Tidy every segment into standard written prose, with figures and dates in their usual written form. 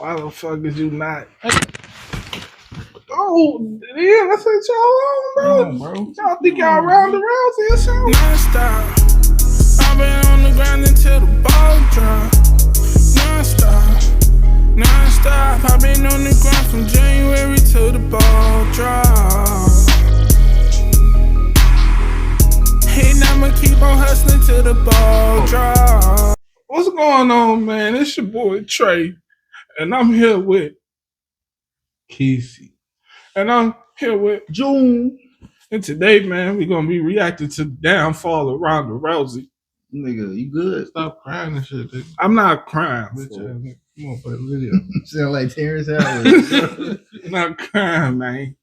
Why the fuck is you not? Oh, yeah, that's what y'all on, bro. Y'all think y'all Ronda Rousey or something? Non-stop. I've been on the grind until the ball drop. Non-stop. Non-stop. I've been on the grind from January till the ball drop. And I'ma keep on hustling till the ball drop. What's going on, man? It's your boy Trey, and I'm here with Casey. And I'm here with June. And today, man, we're gonna be reacting to the downfall of Ronda Rousey. Nigga, you good? Stop crying and shit. Nigga. I'm not crying, bitch. Come on, play the video. Sound like Terrence Howard. I'm not crying, man.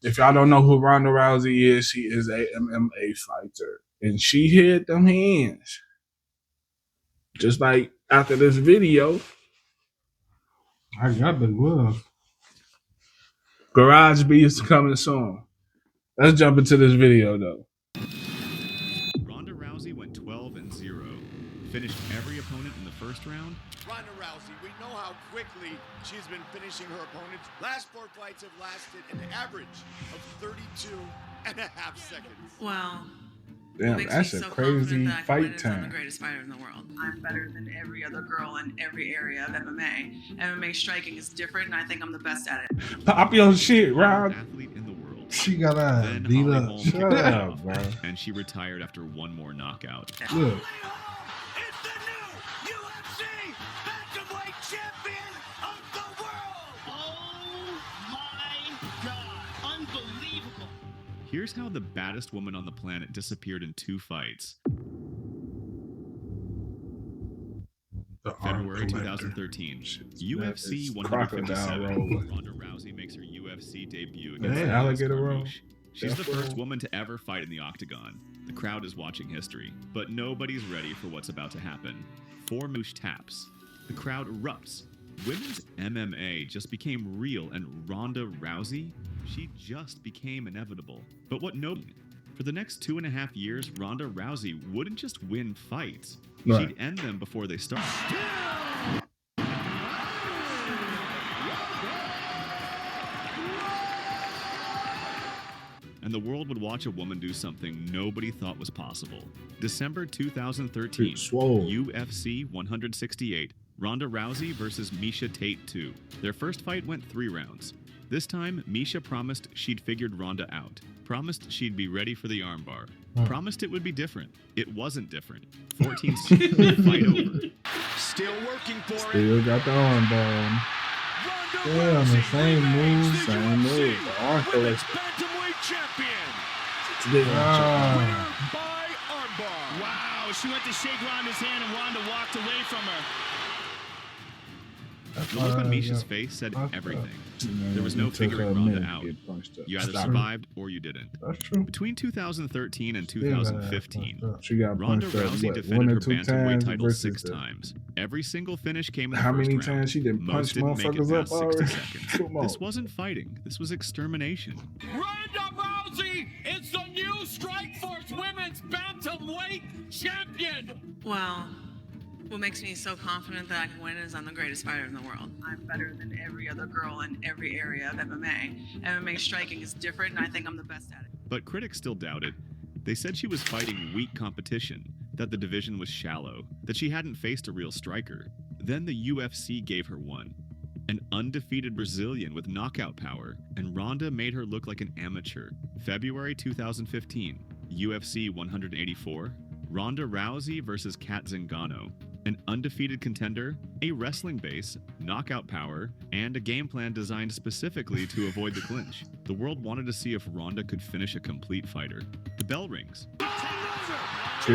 If y'all don't know who Ronda Rousey is, she is a MMA fighter. And she hit them hands. Just like after this video, I got the glove. Garage B is coming soon. Let's jump into this video, though. Ronda Rousey went 12-0. Finished every opponent in the first round. Ronda Rousey, we know how quickly she's been finishing her opponents. Last 4 fights have lasted an average of 32.5 seconds. Wow. Damn, that's a crazy fight time. I'm the greatest fighter in the world. I'm better than every other girl in every area of MMA. MMA striking is different, and I think I'm the best at it. Pop your shit, Rod. Athlete in the world. She got a beat up. Shut up, bro. And she retired after one more knockout. Look. It's the new UFC bantamweight champion of the world. Oh my God. Unbelievable. Here's how the baddest woman on the planet disappeared in 2 fights. February 2013, UFC 157. Ronda Rousey makes her UFC debut against alligator roll. She's the first woman to ever fight in the octagon. The crowd is watching history, but nobody's ready for what's about to happen. 4 moosh taps. The crowd erupts. Women's MMA just became real, and Ronda Rousey, she just became inevitable. But what for the next 2.5 years, Ronda Rousey wouldn't just win fights. Right. She'd end them before they start. And the world would watch a woman do something nobody thought was possible. December 2013, UFC 168, Ronda Rousey versus Miesha Tate 2. Their first fight went 3 rounds. This time, Miesha promised she'd figured Ronda out. Promised she'd be ready for the armbar. Promised it would be different. It wasn't different. 14 fight over. Still working for it. Still got the arm bar. Damn, the same move. Same move. The arm collection. Bantamweight champion. Wow. By armbar. Wow, she went to shake Ronda's hand and Ronda walked away from her. The look on Miesha's face said everything. There was no figuring Ronda out. You either survived or you didn't. That's true. Between 2013 and 2015, She got Ronda punched up, Rousey what, defended her 1 or 2 bantamweight times title versus 6 the- times. Every single finish came in the How first many round. times she didn't punch Most didn't make it motherfuckers up past 60 already? seconds. Come on. This wasn't fighting. This was extermination. Ronda Rousey is the new Strikeforce Women's Bantamweight champion. Wow. What makes me so confident that I can win is I'm the greatest fighter in the world. I'm better than every other girl in every area of MMA. MMA striking is different, and I think I'm the best at it. But critics still doubted. They said she was fighting weak competition, that the division was shallow, that she hadn't faced a real striker. Then the UFC gave her one. An undefeated Brazilian with knockout power, and Ronda made her look like an amateur. February 2015, UFC 184, Ronda Rousey versus Kat Zingano. An undefeated contender, a wrestling base, knockout power, and a game plan designed specifically to avoid the clinch. The world wanted to see if Ronda could finish a complete fighter. The bell rings. Kat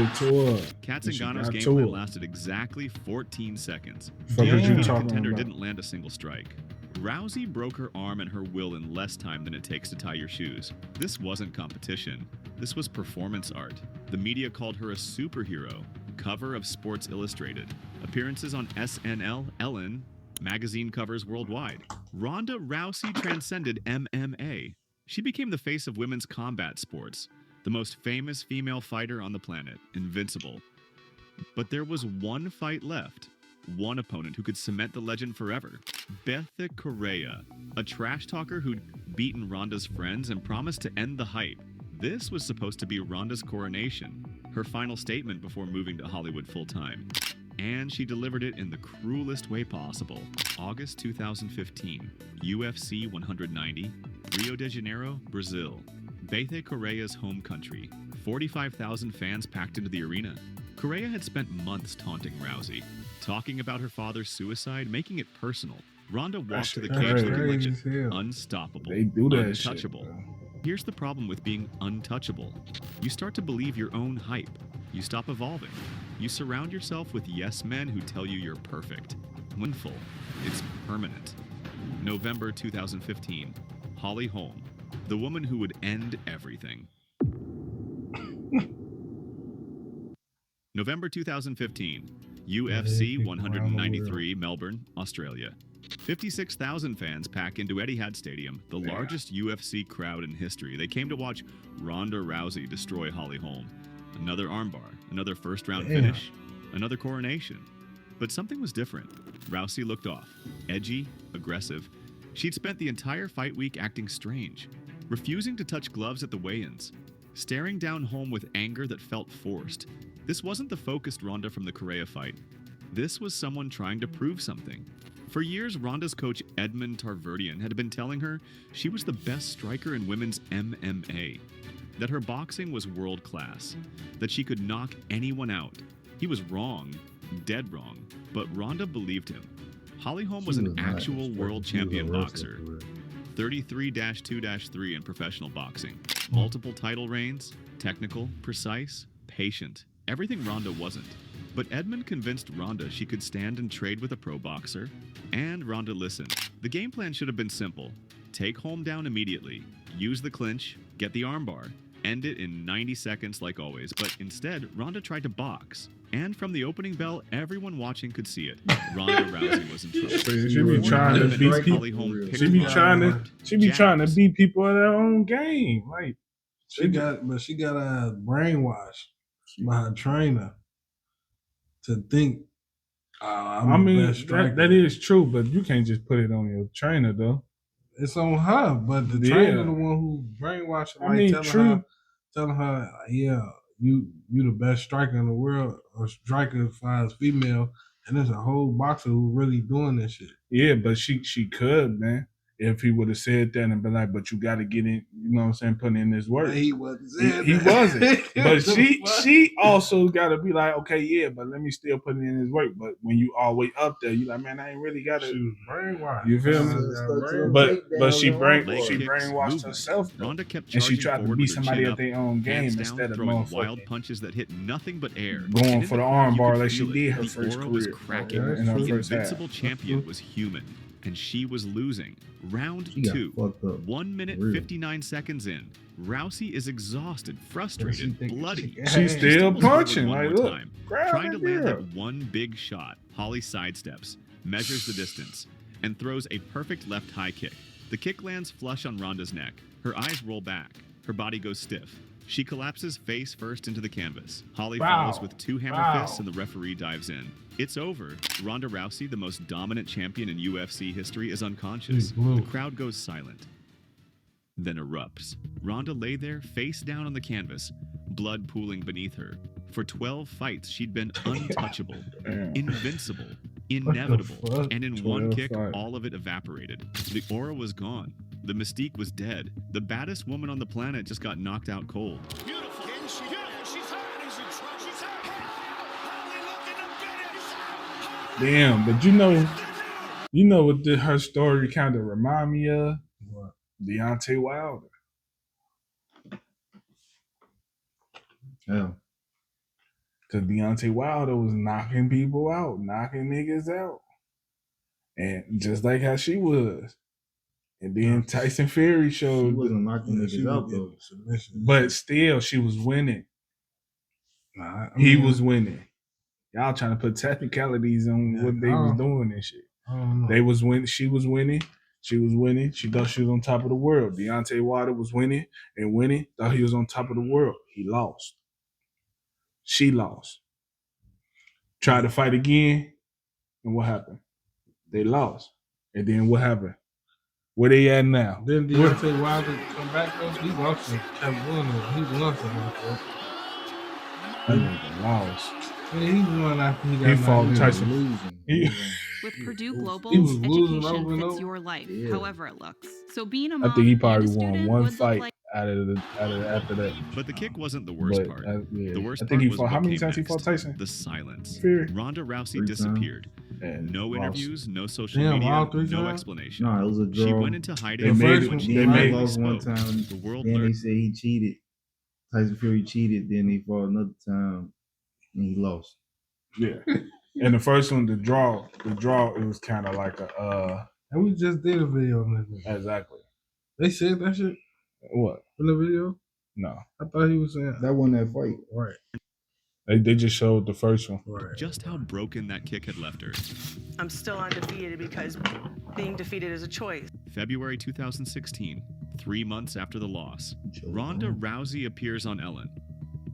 Zingano's game plan lasted exactly 14 seconds. The undefeated contender didn't land a single strike. Rousey broke her arm and her will in less time than it takes to tie your shoes. This wasn't competition. This was performance art. The media called her a superhero. Cover of Sports Illustrated. Appearances on SNL, Ellen, magazine covers worldwide. Ronda Rousey transcended MMA. She became the face of women's combat sports. The most famous female fighter on the planet, invincible. But there was one fight left. one opponent who could cement the legend forever. Bethe Correia, a trash talker who'd beaten Ronda's friends and promised to end the hype. This was supposed to be Ronda's coronation, her final statement before moving to Hollywood full-time. And she delivered it in the cruelest way possible. August 2015, UFC 190, Rio de Janeiro, Brazil. Bethe Correia's home country. 45,000 fans packed into the arena. Correia had spent months taunting Rousey, talking about her father's suicide, making it personal. Ronda walked to the cage looking like unstoppable, They do that untouchable. shit, bro. Here's the problem with being untouchable. You start to believe your own hype. You stop evolving. You surround yourself with yes men who tell you you're perfect. Windful. It's permanent. November 2015. Holly Holm, the woman who would end everything. November 2015. UFC 193, Melbourne, Australia. 56,000 fans pack into Etihad Stadium, the largest UFC crowd in history. They came to watch Ronda Rousey destroy Holly Holm. Another armbar, another first-round finish, another coronation. But something was different. Rousey looked off, edgy, aggressive. She'd spent the entire fight week acting strange, refusing to touch gloves at the weigh-ins, staring down Holm with anger that felt forced. This wasn't the focused Ronda from the Correia fight. This was someone trying to prove something. For years, Ronda's coach Edmund Tarverdian had been telling her she was the best striker in women's MMA, that her boxing was world-class, that she could knock anyone out. He was wrong, dead wrong, but Ronda believed him. Holly Holm was an actual world champion boxer. 33-2-3 in professional boxing. Multiple title reigns, technical, precise, patient. Everything Ronda wasn't. But Edmund convinced Ronda she could stand and trade with a pro boxer, and Ronda listened. The game plan should have been simple. Take Holm down immediately, use the clinch, get the armbar, end it in 90 seconds like always. But instead, Ronda tried to box. And from the opening bell, everyone watching could see it. Ronda Rousey was in trouble. She be trying to beat people. She be trying to beat people at her own game. Like she got brainwashed by her trainer to think. I mean, that is true, but you can't just put it on your trainer though. It's on her, but the trainer the one who brainwashed her. Like telling her, yeah, you the best striker in the world, or striker as far as female, and there's a whole boxer who really doing this shit. Yeah, but she could, man. If he would have said that and been like, but you got to get in, you know what I'm saying, putting in this work. He wasn't saying he that. wasn't. But she also got to be like, okay, yeah, but let me still put in his work. But when you all the way up there, you like, man, I ain't really got to. She was brainwashed. You feel me? But she brainwashed herself, though. Ronda kept and she charging tried to forward beat with her somebody chin at up, their own game hands instead down, of throwing motherfucking wild punches that hit nothing but air. going And in for the crowd, you armbar could like she feel did it. her The first aura was career. cracking. In her The first half. invincible champion was human, and she was losing. Round She got 2, fucked up. 1 minute Real. 59 seconds in. Rousey is exhausted, frustrated, bloody. She's still stumbles forward punching. one Like, more look, time, grab trying to that land girl. that one big shot. Holly sidesteps, measures the distance, and throws a perfect left high kick. The kick lands flush on Ronda's neck. Her eyes roll back. Her body goes stiff. She collapses face first into the canvas. Holly follows with 2 hammer fists, and the referee dives in. It's over. Ronda Rousey, the most dominant champion in UFC history, is unconscious. The crowd goes silent, then erupts. Ronda lay there, face down on the canvas, blood pooling beneath her. For 12 fights, she'd been untouchable, invincible, inevitable, and in one kick, all of it evaporated. The aura was gone. The mystique was dead. The baddest woman on the planet just got knocked out cold. Beautiful. She's hurt. She's in trouble. She's hurt. Holly looking to finish. Damn, but you know what her story kind of remind me of? What? Deontay Wilder. Yeah. Because Deontay Wilder was knocking people out, knocking niggas out. And just like how she was. And then Tyson Fury showed. She wasn't knocking niggas out, though. But still, she was winning. Nah, He was winning. Y'all trying to put technicalities on what they was doing and shit. They was winning. She was winning. She was winning. She thought she was on top of the world. Deontay Wilder was winning and winning. Thought he was on top of the world. He lost. She lost. Tried to fight again. And what happened? They lost. And then what happened? Where they at now? Then Deontay Wilder come back though. He lost to Kevin Wilder. He lost to him. That nigga lost. Yeah, he won after he got He fought Tyson. Losing. With Purdue Global, He was losing education over and fits over. your life, Yeah. however it looks. So being a I mom think he and probably a won student one would look fight like out of after that. But the kick wasn't the worst But part. yeah. The worst I think part he was fought. what How many came times he next. fought Tyson? The silence. Fury. Ronda Rousey 3 times. disappeared. And No lost. interviews, no social Damn, media, all 3 no times? explanation. No, it was a draw. She went into hiding. They made when it- she they Then he made- finally lost one spoke, time. The world Then they learned. said he cheated. Tyson Fury cheated. Then he fought another time, and he lost. Yeah. And the first one, the draw, it was kind of like a And we just did a video on this. exactly. They said that shit What? in the video. No. I thought he was saying That wasn't that fight. right. They just showed the first one. Right. Just how broken that kick had left her. I'm still undefeated because being defeated is a choice. February 2016, 3 months after the loss, Ronda Rousey appears on Ellen.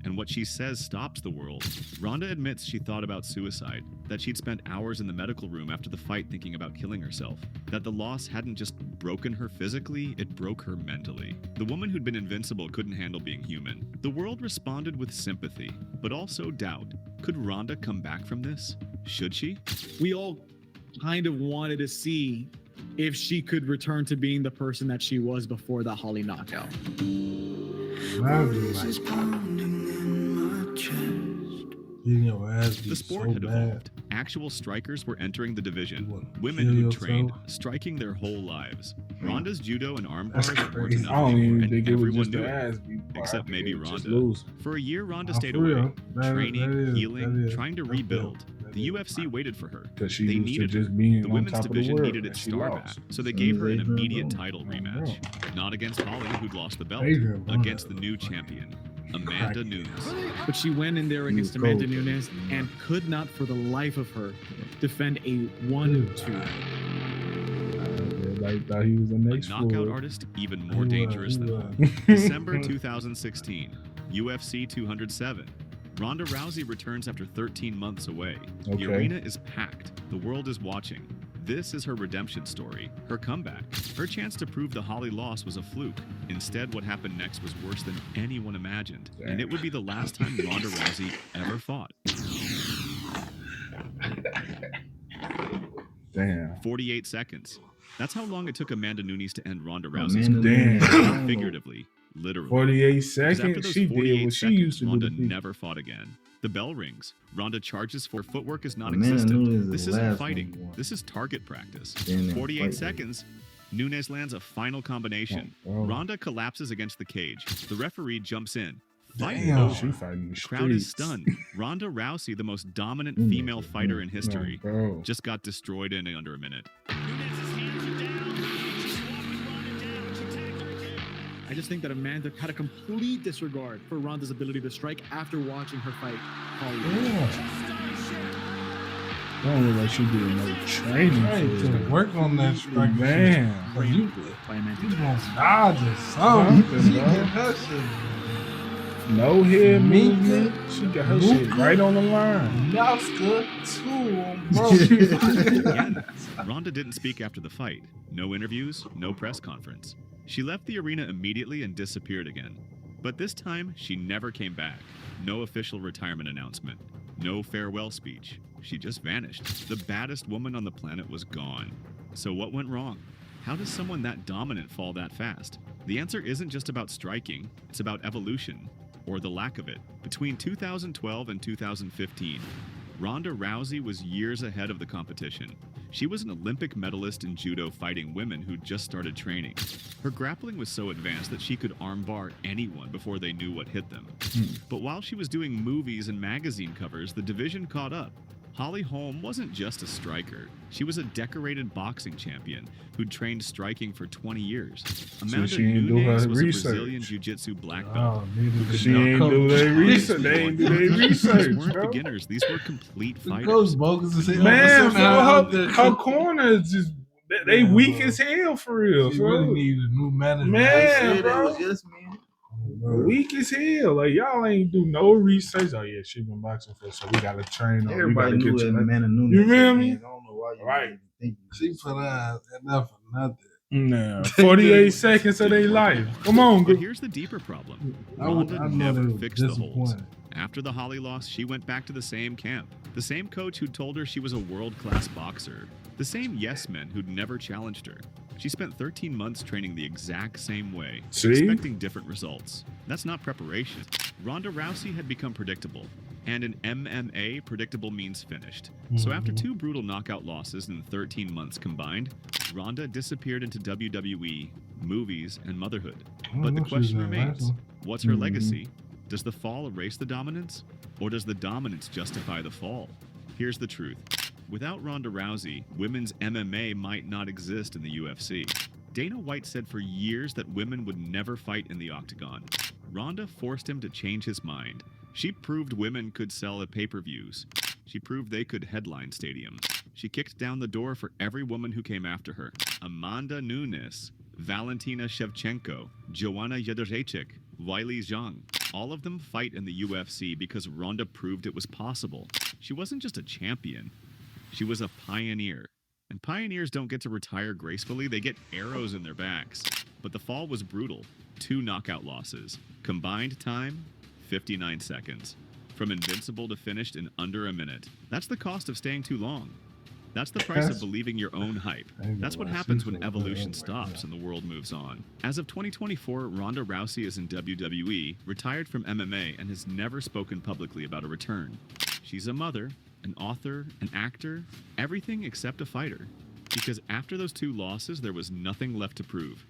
And what she says stops the world. Ronda admits she thought about suicide, that she'd spent hours in the medical room after the fight thinking about killing herself, that the loss hadn't just broken her physically, it broke her mentally. The woman who'd been invincible couldn't handle being human. The world responded with sympathy, but also doubt. Could Ronda come back from this? Should she? We all kind of wanted to see if she could return to being the person that she was before the Holly knockout. The sport had evolved. Actual strikers were entering the division. Women who trained, striking their whole lives. Ronda's judo and arm bars weren't I enough don't anymore, even and think it was everyone just knew the it. ass beat. Except maybe Just Ronda. lose. For a year, Ronda Oh, stayed for real. away, That training, is- healing, that is- trying to that's real. rebuild. That The is. UFC waited for her. Because she They used to needed just her. being The on women's top of the division world. needed and its she star lost. back, so they So gave her an Adrian immediate Broner. title rematch. Not against Holly, who'd lost the belt, Adrian Broner. against the new champion, Amanda Nunes. But she went in there He against was Amanda cold. Nunes and could not, for the life of her, defend a 1-2. Everybody thought he was the A next knockout Floyd. artist even He more was, dangerous he than was. Hulk. December 2016, UFC 207. Ronda Rousey returns after 13 months away. The Okay. arena is packed. The world is watching. This is her redemption story, her comeback, her chance to prove the Holly loss was a fluke. Instead, what happened next was worse than anyone imagined, and it would be the last time Ronda Rousey ever fought. Damn. 48 seconds. That's how long it took Amanda Nunes to end Ronda Oh, Rousey's man, career. Damn. Not figuratively, literally. 48 Because after seconds. those She did 48 what she seconds, used to Ronda do. to people. never fought again. The bell rings. Ronda charges for footwork is Amanda Nunes non-existent. is This the isn't last fighting. one who won. This is target practice. Then that 48 fight. seconds. Nunes lands a final combination. Oh, bro. Ronda collapses against the cage. The referee jumps in. Fight Damn. over. She fighting the The crowd is streets. stunned. Ronda Rousey, the most dominant Mm. female fighter in history, Oh, bro. just got destroyed in under a minute. I just think that Amanda had a complete disregard for Ronda's ability to strike after watching her fight Holly. I don't look like she did no training. Hey, for to it. work on that strike. Man. But you By Amanda gonna Nunes. dodge or something. Something, She bro. did that shit. No head Me? movement. She got her shit right on the line. Oscar too, bro. Again, Ronda didn't speak after the fight. No interviews, no press conference. She left the arena immediately and disappeared again. But this time, she never came back. No official retirement announcement. No farewell speech. She just vanished. The baddest woman on the planet was gone. So what went wrong? How does someone that dominant fall that fast? The answer isn't just about striking, it's about evolution, or the lack of it. Between 2012 and 2015, Ronda Rousey was years ahead of the competition. She was an Olympic medalist in judo fighting women who'd just started training. Her grappling was so advanced that she could armbar anyone before they knew what hit them. But while she was doing movies and magazine covers, the division caught up. Holly Holm wasn't just a striker. She was a decorated boxing champion who'd trained striking for 20 years. Amanda she ain't do her Nunes was a research. Brazilian jiu-jitsu black belt. Oh, neither did She y'all ain't come- do their research. They These ain't do their research, weren't bro. beginners. These were complete The fighters. coach bogus as hell. Man, Somehow bro, her corner is just they Yeah, weak bro. as hell for real. She bro. really need a new manager. Man, That bro. was just man. Weak as hell. Like y'all ain't do no research. Oh yeah, she been boxing for, so we gotta train her. We Everybody gotta knew get that you. Amanda Nunes. You feel me? I don't know why you Right. even think She put her enough for nothing. No, 48 seconds of their life. Come on, But girl. here's the deeper problem. I Ronda know they never were fixed the holes. disappointed. After the Holly loss, she went back to the same camp. The same coach who told her she was a world-class boxer. The same yes men who'd never challenged her. She spent 13 months training the exact same way, expecting different results. That's not preparation. Ronda Rousey had become predictable. And in MMA, predictable means finished. So after 2 brutal knockout losses in 13 months combined, Ronda disappeared into WWE, movies, and motherhood. But the question remains, what's her legacy? Does the fall erase the dominance? Or does the dominance justify the fall? Here's the truth. Without Ronda Rousey, women's MMA might not exist in the UFC. Dana White said for years that women would never fight in the octagon. Ronda forced him to change his mind. She proved women could sell at pay-per-views. She proved they could headline stadiums. She kicked down the door for every woman who came after her. Amanda Nunes, Valentina Shevchenko, Joanna Jędrzejczyk, Weili Zhang. All of them fight in the UFC because Ronda proved it was possible. She wasn't just a champion. She was a pioneer. And pioneers don't get to retire gracefully, they get arrows in their backs. But the fall was brutal. 2 knockout losses. Combined time, 59 seconds. From invincible to finished in under a minute. That's the cost of staying too long. That's the price of believing your own hype. That's what happens when evolution stops and the world moves on. As of 2024, Ronda Rousey is in WWE, retired from MMA, and has never spoken publicly about a return. She's a mother, an author, an actor, everything except a fighter. Because after those 2 losses, there was nothing left to prove.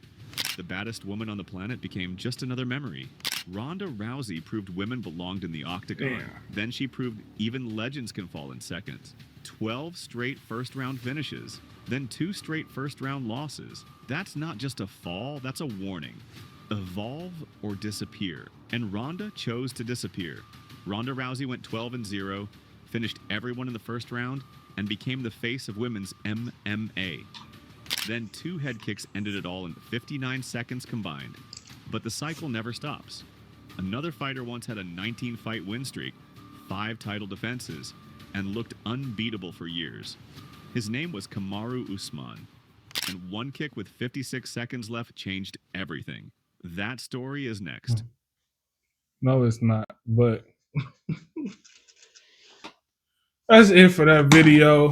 The baddest woman on the planet became just another memory. Ronda Rousey proved women belonged in the octagon. Yeah. Then she proved even legends can fall in seconds. 12 straight first-round finishes. Then 2 straight first-round losses. That's not just a fall, that's a warning. Evolve or disappear. And Ronda chose to disappear. Ronda Rousey went 12-0, finished everyone in the first round, and became the face of women's MMA. Then 2 head kicks ended it all in 59 seconds combined. But the cycle never stops. Another fighter once had a 19-fight win streak, 5 title defenses, and looked unbeatable for years. His name was Kamaru Usman. And 1 kick with 56 seconds left changed everything. That story is next. No, it's not. But that's it for that video.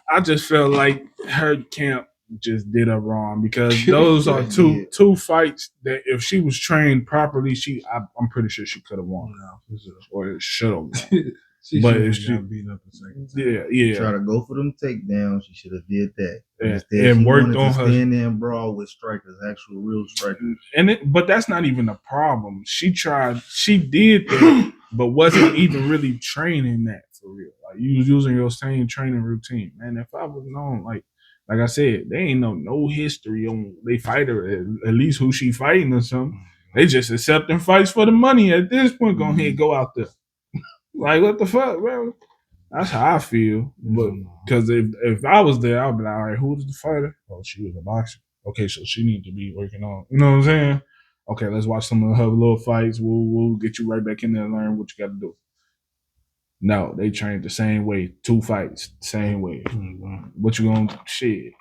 I just felt like her camp just did her wrong because those are two fights that if she was trained properly, I'm pretty sure she could have won. No, for sure. Or should have won. But if she got beat up the second time. Yeah. Try to go for them takedowns. She should have did that. And worked on her. Stand there and brawl with strikers, actual real strikers. But that's not even a problem. She did that, but wasn't even really training that for real. Like you was using your same training routine. Man, if I would known, like I said, they ain't no history on they fighter, at least who she fighting or something. They just accepting fights for the money at this point. Go ahead, go out there. Like what the fuck, bro? That's how I feel. But because if I was there, I'd be like, all right, who was the fighter? Oh, she was a boxer. Okay, so she need to be working on. You know what I'm saying? Okay, let's watch some of her little fights. We'll get you right back in there and learn what you got to do. No, they trained the same way. 2 fights, same way. What you gonna shit?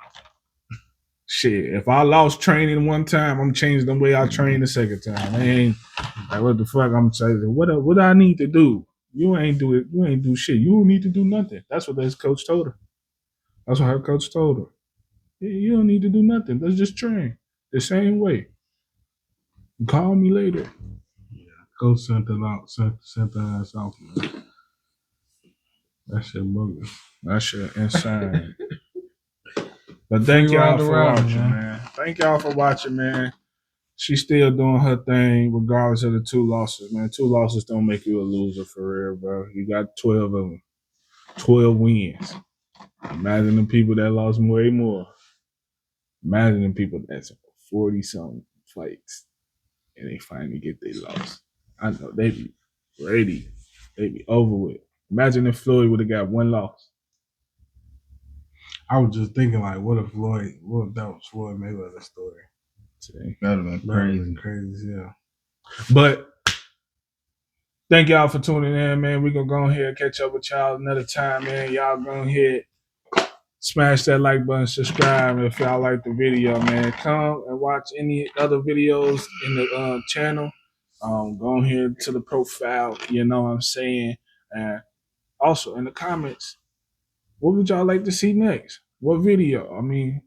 If I lost training one time, I'm changing the way I train the second time. I ain't like what the fuck. I'm saying. What do I need to do? You ain't do it. You ain't do shit. You don't need to do nothing. That's what this coach told her. That's what her coach told her. You don't need to do nothing. Let's just train the same way. Call me later. Yeah, coach sent her out. Sent her ass out. Man. That shit bogus. That shit insane. But thank y'all for watching, man. Thank y'all for watching, man. She's still doing her thing regardless of the 2 losses, man. 2 losses don't make you a loser for real, bro. You got 12 of them. 12 wins. Imagine the people that lost way more. Imagine the people that's 40-something fights and they finally get their loss. I know they be ready. They be over with. Imagine if Floyd would have got 1 loss. I was just thinking, like, what if that was Floyd Mayweather's story? That would have been crazy, yeah. But thank y'all for tuning in, man. We're going to go ahead and catch up with y'all another time, man. Y'all go ahead, Smash that like button, subscribe if y'all like the video, man. Come and watch any other videos in the channel. Go here to the profile, you know what I'm saying? And also in the comments, what would y'all like to see next? What video? I mean,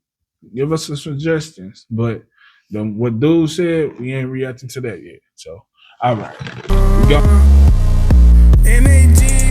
give us some suggestions. But what dude said, we ain't reacting to that yet. So, all right. We go. NAG